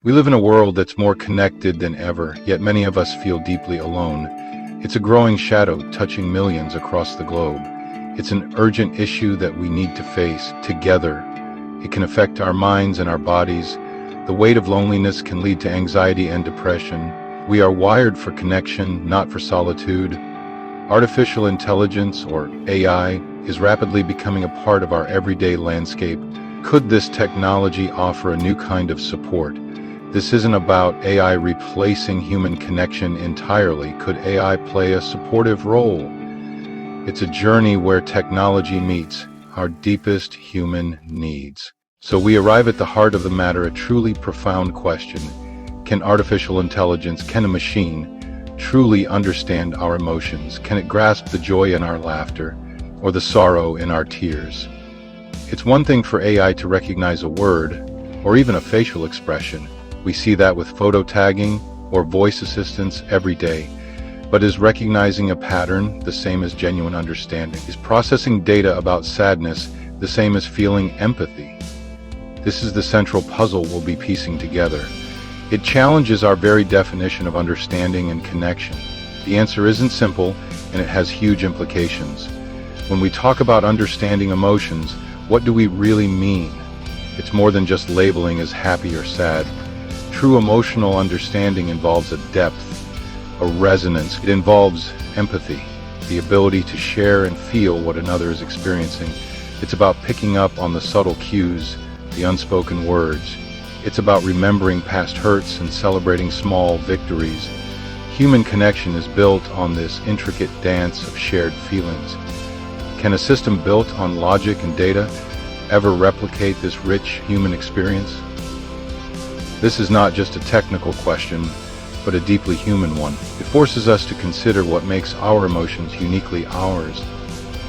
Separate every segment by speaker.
Speaker 1: We live in a world that's more connected than ever, yet many of us feel deeply alone. It's a growing shadow touching millions across the globe. It's an urgent issue that we need to face together. It can affect our minds and our bodies. The weight of loneliness can lead to anxiety and depression. We are wired for connection, not for solitude. Artificial intelligence, or AI, is rapidly becoming a part of our everyday landscape. Could this technology offer a new kind of support? This isn't about AI replacing human connection entirely. Could AI play a supportive role? It's a journey where technology meets our deepest human needs. So we arrive at the heart of the matter, a truly profound question. Can artificial intelligence, can a machine truly understand our emotions? Can it grasp the joy in our laughter or the sorrow in our tears? It's one thing for AI to recognize a word or even a facial expression. We see that with photo tagging or voice assistants every day. But is recognizing a pattern the same as genuine understanding? Is processing data about sadness the same as feeling empathy? This is the central puzzle we'll be piecing together. It challenges our very definition of understanding and connection. The answer isn't simple, and it has huge implications. When we talk about understanding emotions, what do we really mean? It's more than just labeling as happy or sad. True emotional understanding involves a depth, a resonance. It involves empathy, the ability to share and feel what another is experiencing. It's about picking up on the subtle cues, the unspoken words. It's about remembering past hurts and celebrating small victories. Human connection is built on this intricate dance of shared feelings. Can a system built on logic and data ever replicate this rich human experience? This is not just a technical question, but a deeply human one. It forces us to consider what makes our emotions uniquely ours.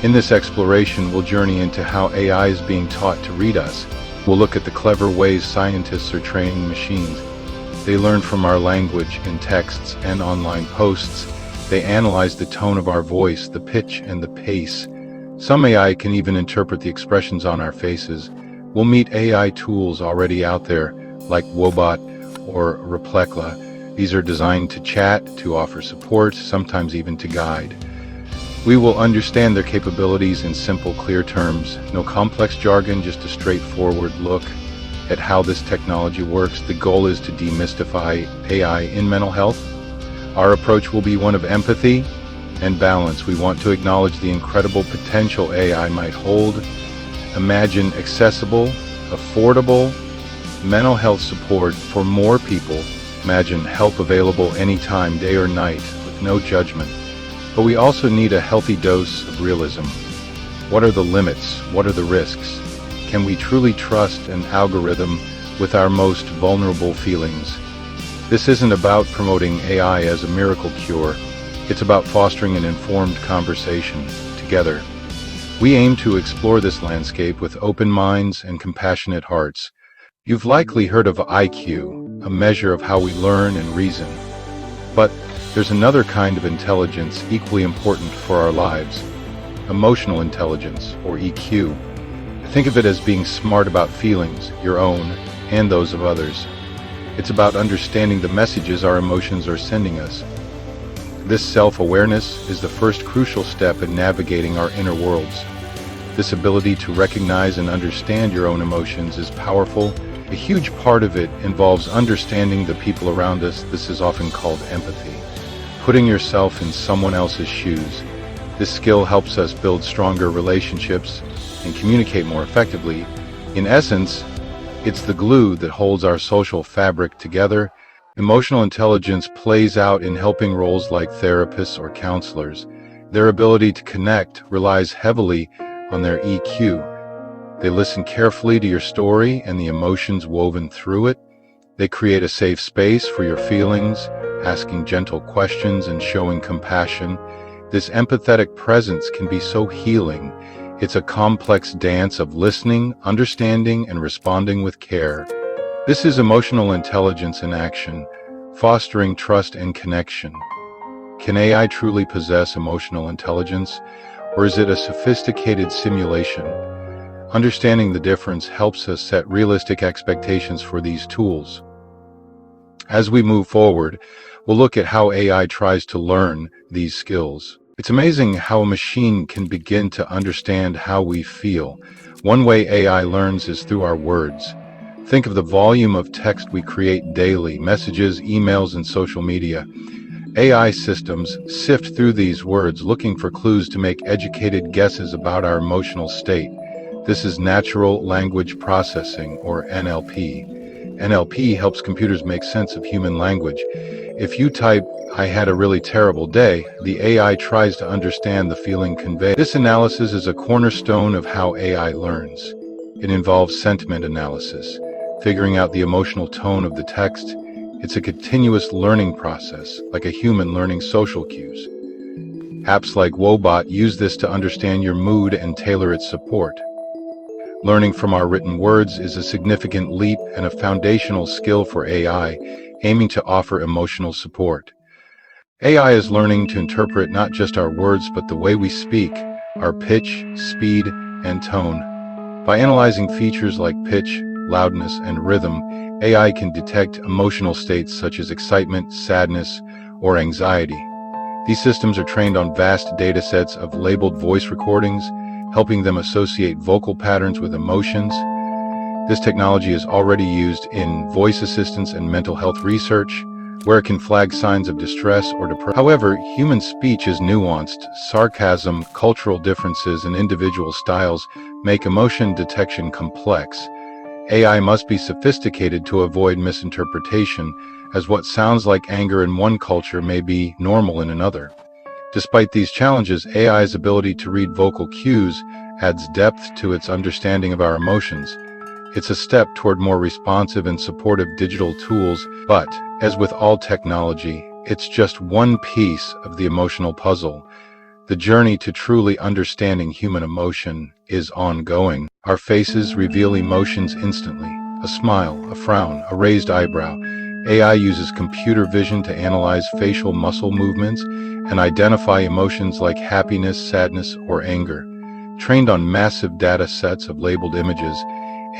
Speaker 1: In this exploration, we'll journey into how AI is being taught to read us. We'll look at the clever ways scientists are training machines. They learn from our language in texts and online posts. They analyze the tone of our voice, the pitch and the pace. Some AI can even interpret the expressions on our faces. We'll meet AI tools already out there, like Woebot or Replika. These are designed to chat, to offer support, sometimes even to guide. We will understand their capabilities in simple, clear terms. No complex jargon, just a straightforward look at how this technology works. The goal is to demystify AI in mental health. Our approach will be one of empathy and balance. We want to acknowledge the incredible potential AI might hold. Imagine accessible, affordable mental health support for more people. Imagine help available anytime, day or night, with no judgment. But we also need a healthy dose of realism. What are the limits? What are the risks? Can we truly trust an algorithm with our most vulnerable feelings? This isn't about promoting AI as a miracle cure. It's about fostering an informed conversation together. We aim to explore this landscape with open minds and compassionate hearts. You've likely heard of IQ, a measure of how we learn and reason. But there's another kind of intelligence equally important for our lives: emotional intelligence, or EQ. Think of it as being smart about feelings, your own and those of others. It's about understanding the messages our emotions are sending us. This self-awareness is the first crucial step in navigating our inner worlds. This ability to recognize and understand your own emotions is powerful. A huge part of it involves understanding the people around us. This is often called empathy. Putting yourself in someone else's shoes. This skill helps us build stronger relationships and communicate more effectively. In essence, it's the glue that holds our social fabric together. Emotional intelligence plays out in helping roles like therapists or counselors. Their ability to connect relies heavily on their EQ. They listen carefully to your story and the emotions woven through it. They create a safe space for your feelings, asking gentle questions and showing compassion. This empathetic presence can be so healing. It's a complex dance of listening, understanding, and responding with care. This is emotional intelligence in action, fostering trust and connection. Can AI truly possess emotional intelligence, or is it a sophisticated simulation? Understanding the difference helps us set realistic expectations for these tools. As we move forward, we'll look at how AI tries to learn these skills. It's amazing how a machine can begin to understand how we feel. One way AI learns is through our words. Think of the volume of text we create daily, messages, emails, and social media. AI systems sift through these words looking for clues to make educated guesses about our emotional state. This is natural language processing, or NLP. NLP helps computers make sense of human language. If you type, "I had a really terrible day," the AI tries to understand the feeling conveyed. This analysis is a cornerstone of how AI learns. It involves sentiment analysis, figuring out the emotional tone of the text. It's a continuous learning process, like a human learning social cues. Apps like Woebot use this to understand your mood and tailor its support. Learning from our written words is a significant leap and a foundational skill for AI, aiming to offer emotional support. AI is learning to interpret not just our words but the way we speak, our pitch, speed, and tone. By analyzing features like pitch, loudness, and rhythm, AI can detect emotional states such as excitement, sadness, or anxiety. These systems are trained on vast data sets of labeled voice recordings, helping them associate vocal patterns with emotions. This technology is already used in voice assistance and mental health research, where it can flag signs of distress or depression. However, human speech is nuanced. Sarcasm, cultural differences, and individual styles make emotion detection complex. AI must be sophisticated to avoid misinterpretation, as what sounds like anger in one culture may be normal in another. Despite these challenges, AI's ability to read vocal cues adds depth to its understanding of our emotions. It's a step toward more responsive and supportive digital tools, but, as with all technology, it's just one piece of the emotional puzzle. The journey to truly understanding human emotion is ongoing. Our faces reveal emotions instantly. A smile, a frown, a raised eyebrow. AI uses computer vision to analyze facial muscle movements and identify emotions like happiness, sadness, or anger. Trained on massive data sets of labeled images,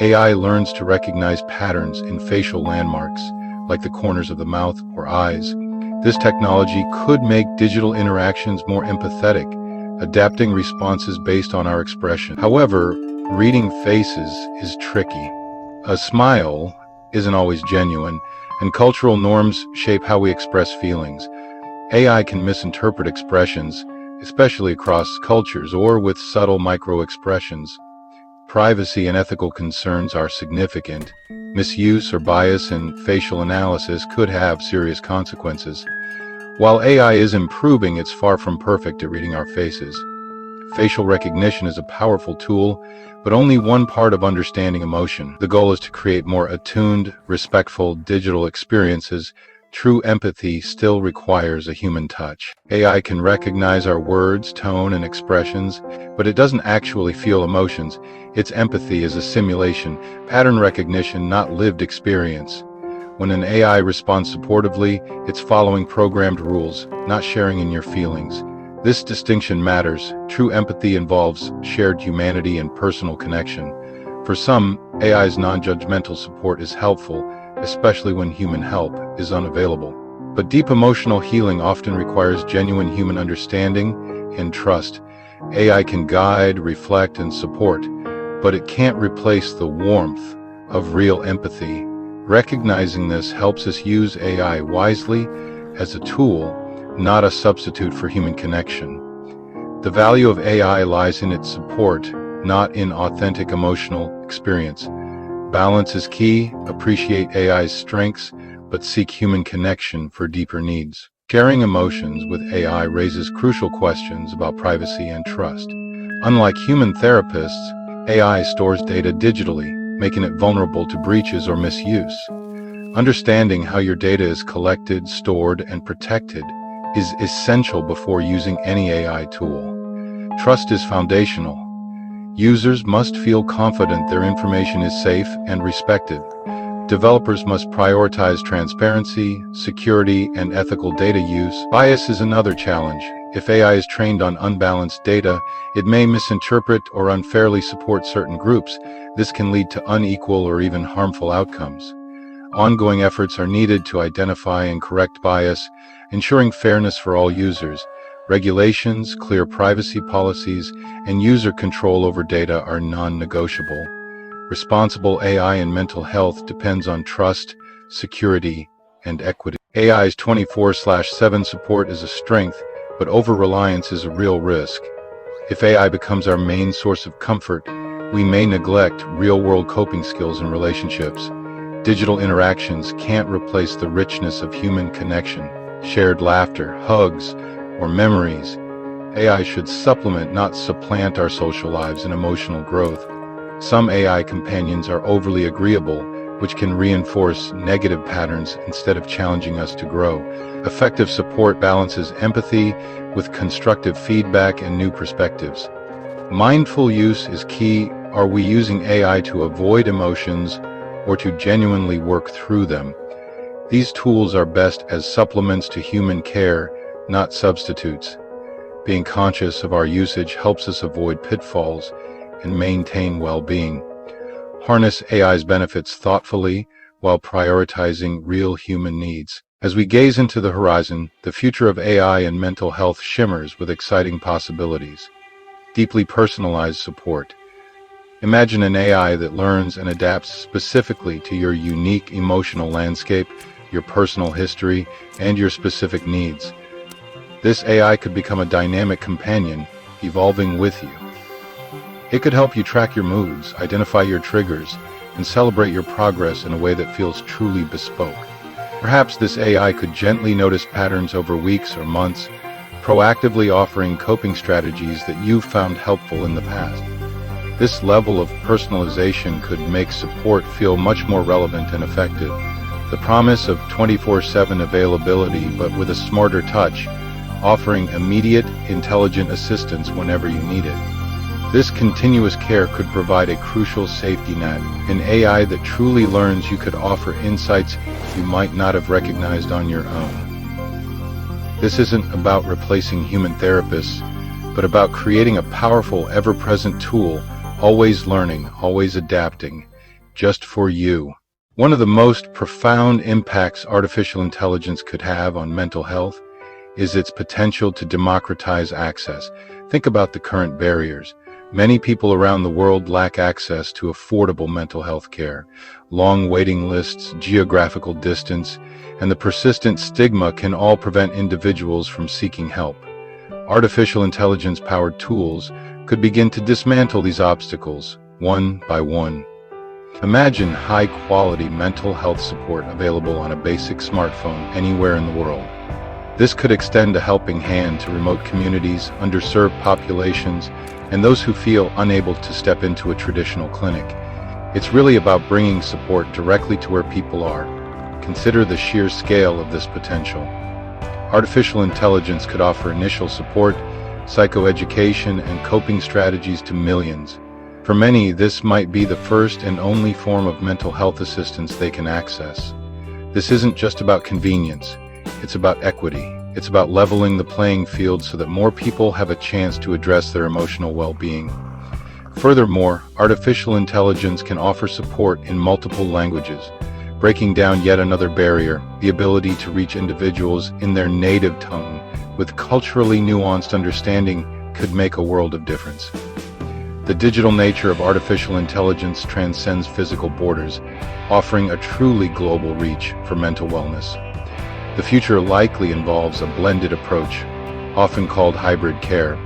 Speaker 1: AI learns to recognize patterns in facial landmarks, like the corners of the mouth or eyes. This technology could make digital interactions more empathetic, adapting responses based on our expression. However, reading faces is tricky. A smile isn't always genuine, and cultural norms shape how we express feelings. AI can misinterpret expressions, especially across cultures or with subtle micro-expressions. Privacy and ethical concerns are significant. Misuse or bias in facial analysis could have serious consequences. While AI is improving, it's far from perfect at reading our faces. Facial recognition is a powerful tool, but only one part of understanding emotion. The goal is to create more attuned, respectful digital experiences. True empathy still requires a human touch. AI can recognize our words, tone, and expressions, but it doesn't actually feel emotions. Its empathy is a simulation, pattern recognition, not lived experience. When an AI responds supportively, it's following programmed rules, not sharing in your feelings. This distinction matters. True empathy involves shared humanity and personal connection. For some, AI's non-judgmental support is helpful, especially when human help is unavailable. But deep emotional healing often requires genuine human understanding and trust. AI can guide, reflect, and support, but it can't replace the warmth of real empathy. Recognizing this helps us use AI wisely as a tool, not a substitute for human connection. The value of AI lies in its support, not in authentic emotional experience. Balance is key. Appreciate AI's strengths, but seek human connection for deeper needs. Sharing emotions with AI raises crucial questions about privacy and trust. Unlike human therapists, AI stores data digitally, making it vulnerable to breaches or misuse. Understanding how your data is collected, stored, and protected is essential before using any AI tool. Trust is foundational. Users must feel confident their information is safe and respected. Developers must prioritize transparency, security, and ethical data use. Bias is another challenge. If AI is trained on unbalanced data, it may misinterpret or unfairly support certain groups. This can lead to unequal or even harmful outcomes. ongoing efforts are needed to identify and correct bias, ensuring fairness for all users. Regulations, clear privacy policies, and user control over data are non-negotiable. Responsible AI in mental health depends on trust, security, and equity. AI's 24/7 support is a strength, but over-reliance is a real risk. If AI becomes our main source of comfort, we may neglect real-world coping skills and relationships. Digital interactions can't replace the richness of human connection, shared laughter, hugs, or memories. AI should supplement, not supplant our social lives and emotional growth. Some AI companions are overly agreeable, which can reinforce negative patterns instead of challenging us to grow. Effective support balances empathy with constructive feedback and new perspectives. Mindful use is key. Are we using AI to avoid emotions or to genuinely work through them? These tools are best as supplements to human care, not substitutes. Being conscious of our usage helps us avoid pitfalls and maintain well-being. Harness AI's benefits thoughtfully while prioritizing real human needs. As we gaze into the horizon, the future of AI and mental health shimmers with exciting possibilities. Deeply personalized support. Imagine an AI that learns and adapts specifically to your unique emotional landscape, your personal history, and your specific needs. This AI could become a dynamic companion, evolving with you. It could help you track your moods, identify your triggers, and celebrate your progress in a way that feels truly bespoke. Perhaps this AI could gently notice patterns over weeks or months, proactively offering coping strategies that you've found helpful in the past. This level of personalization could make support feel much more relevant and effective. The promise of 24/7 availability, but with a smarter touch, offering immediate, intelligent assistance whenever you need it. This continuous care could provide a crucial safety net. An AI that truly learns you could offer insights you might not have recognized on your own. This isn't about replacing human therapists, but about creating a powerful, ever-present tool, always learning, always adapting, just for you. One of the most profound impacts artificial intelligence could have on mental health is its potential to democratize access. Think about the current barriers. Many people around the world lack access to affordable mental health care. Long waiting lists, geographical distance, and the persistent stigma can all prevent individuals from seeking help. Artificial intelligence-powered tools could begin to dismantle these obstacles, one by one. Imagine high-quality mental health support available on a basic smartphone anywhere in the world. This could extend a helping hand to remote communities, underserved populations, and those who feel unable to step into a traditional clinic. It's really about bringing support directly to where people are. Consider the sheer scale of this potential. Artificial intelligence could offer initial support, psychoeducation, and coping strategies to millions. For many, this might be the first and only form of mental health assistance they can access. This isn't just about convenience, it's about equity. It's about leveling the playing field so that more people have a chance to address their emotional well-being. Furthermore, artificial intelligence can offer support in multiple languages, breaking down yet another barrier, the ability to reach individuals in their native tongue with culturally nuanced understanding could make a world of difference. The digital nature of artificial intelligence transcends physical borders, offering a truly global reach for mental wellness. The future likely involves a blended approach, often called hybrid care.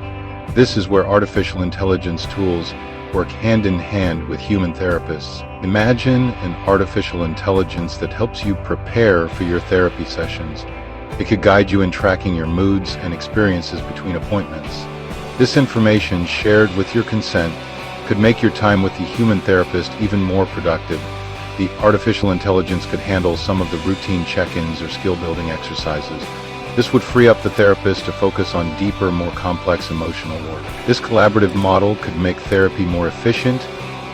Speaker 1: This is where artificial intelligence tools work hand in hand with human therapists. Imagine an artificial intelligence that helps you prepare for your therapy sessions. It could guide you in tracking your moods and experiences between appointments. This information, shared with your consent, could make your time with the human therapist even more productive. The artificial intelligence could handle some of the routine check-ins or skill-building exercises. This would free up the therapist to focus on deeper, more complex emotional work. This collaborative model could make therapy more efficient,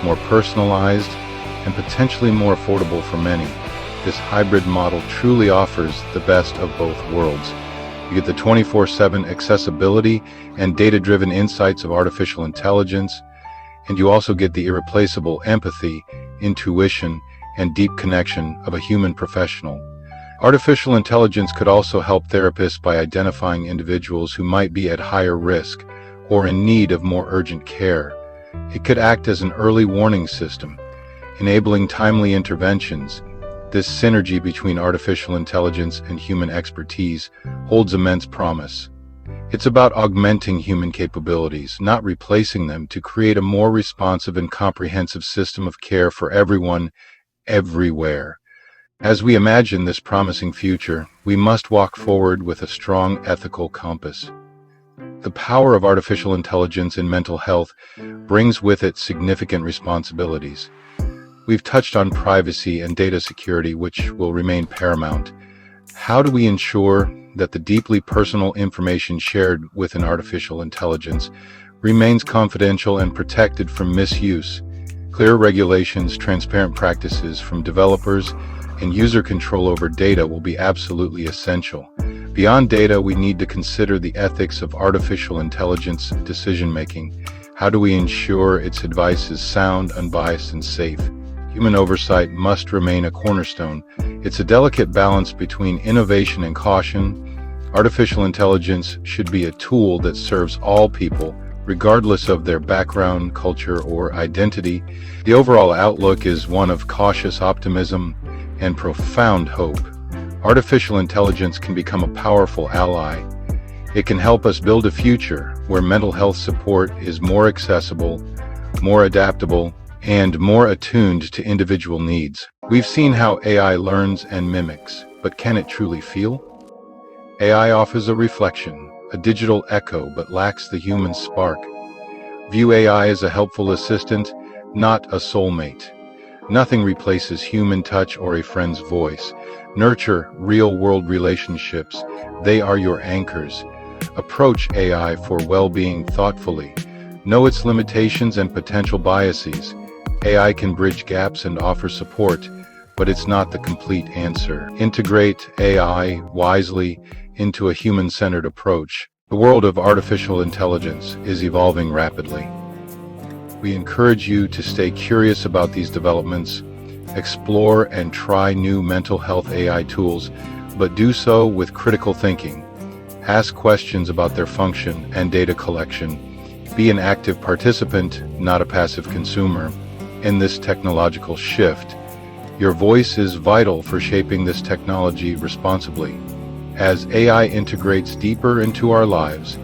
Speaker 1: more personalized, and potentially more affordable for many. This hybrid model truly offers the best of both worlds. You get the 24/7 accessibility and data-driven insights of artificial intelligence, and you also get the irreplaceable empathy, intuition, and deep connection of a human professional. Artificial intelligence could also help therapists by identifying individuals who might be at higher risk or in need of more urgent care. It could act as an early warning system, enabling timely interventions. This synergy between artificial intelligence and human expertise holds immense promise. It's about augmenting human capabilities, not replacing them, to create a more responsive and comprehensive system of care for everyone, everywhere. As we imagine this promising future, we must walk forward with a strong ethical compass. The power of artificial intelligence in mental health brings with it significant responsibilities. We've touched on privacy and data security, which will remain paramount. How do we ensure that the deeply personal information shared with an artificial intelligence remains confidential and protected from misuse? Clear regulations, transparent practices from developers, and user control over data will be absolutely essential. Beyond data, we need to consider the ethics of artificial intelligence decision-making. How do we ensure its advice is sound, unbiased, and safe? Human oversight must remain a cornerstone. It's a delicate balance between innovation and caution. Artificial intelligence should be a tool that serves all people, regardless of their background, culture, or identity. The overall outlook is one of cautious optimism and profound hope. Artificial intelligence can become a powerful ally. It can help us build a future where mental health support is more accessible, more adaptable, and more attuned to individual needs. We've seen how AI learns and mimics, but can it truly feel? AI offers a reflection, a digital echo, but lacks the human spark. View AI as a helpful assistant, not a soulmate. Nothing replaces human touch or a friend's voice. Nurture real-world relationships. They are your anchors. Approach AI for well-being thoughtfully. Know its limitations and potential biases. AI can bridge gaps and offer support, but it's not the complete answer. Integrate AI wisely into a human-centered approach. The world of artificial intelligence is evolving rapidly. We encourage you to stay curious about these developments, explore and try new mental health AI tools, but do so with critical thinking. Ask questions about their function and data collection. Be an active participant, not a passive consumer, in this technological shift. Your voice is vital for shaping this technology responsibly. As AI integrates deeper into our lives,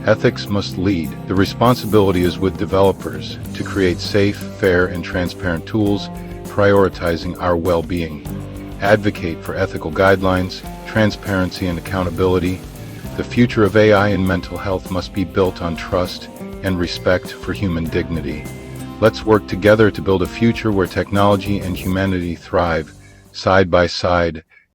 Speaker 1: ethics must lead. The responsibility is with developers to create safe, fair, and transparent tools, prioritizing our well-being. Advocate for ethical guidelines, transparency, and accountability. The future of AI in mental health must be built on trust and respect for human dignity. Let's work together to build a future where technology and humanity thrive side by side.